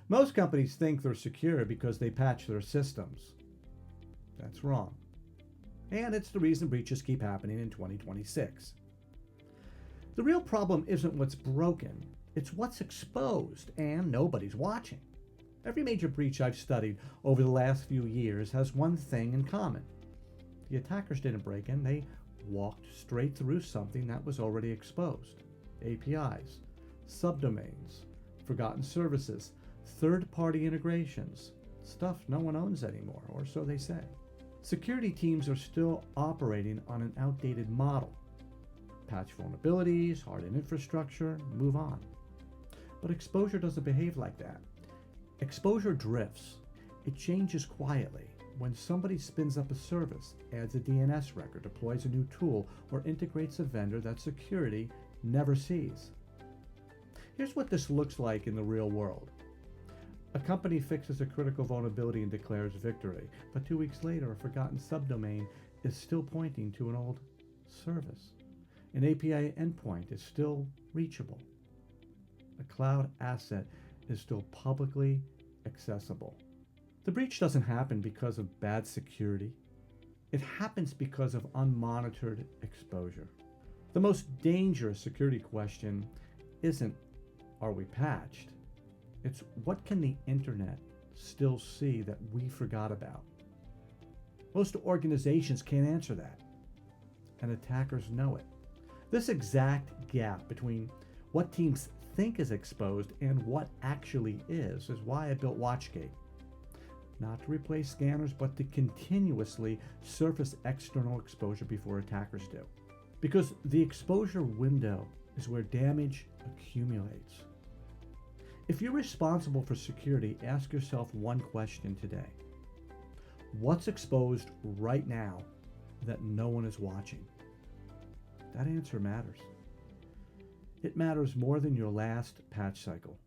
Most companies think they're secure because they patch their systems. That's wrong. And it's the reason breaches keep happening in 2026. The real problem isn't what's broken, it's what's exposed, and nobody's watching. Every major breach I've studied over the last few years has one thing in common. The attackers didn't break in, they walked straight through something that was already exposed. APIs, subdomains, forgotten services, third-party integrations, stuff no one owns anymore, or so they say. Security teams are still operating on an outdated model. Patch vulnerabilities, harden infrastructure, move on. But exposure doesn't behave like that. Exposure drifts. It changes quietly. When somebody spins up a service, adds a DNS record, deploys a new tool, or integrates a vendor that security never sees. Here's what this looks like in the real world. A company fixes a critical vulnerability and declares victory, but 2 weeks later, a forgotten subdomain is still pointing to an old service. An API endpoint is still reachable. A cloud asset is still publicly accessible. The breach doesn't happen because of bad security. It happens because of unmonitored exposure. The most dangerous security question isn't, are we patched? It's what can the internet still see that we forgot about? Most organizations can't answer that, and attackers know it. This exact gap between what teams think is exposed and what actually is why I built WatchGate. Not to replace scanners, but to continuously surface external exposure before attackers do. Because the exposure window is where damage accumulates. If you're responsible for security, ask yourself one question today. What's exposed right now that no one is watching? That answer matters. It matters more than your last patch cycle.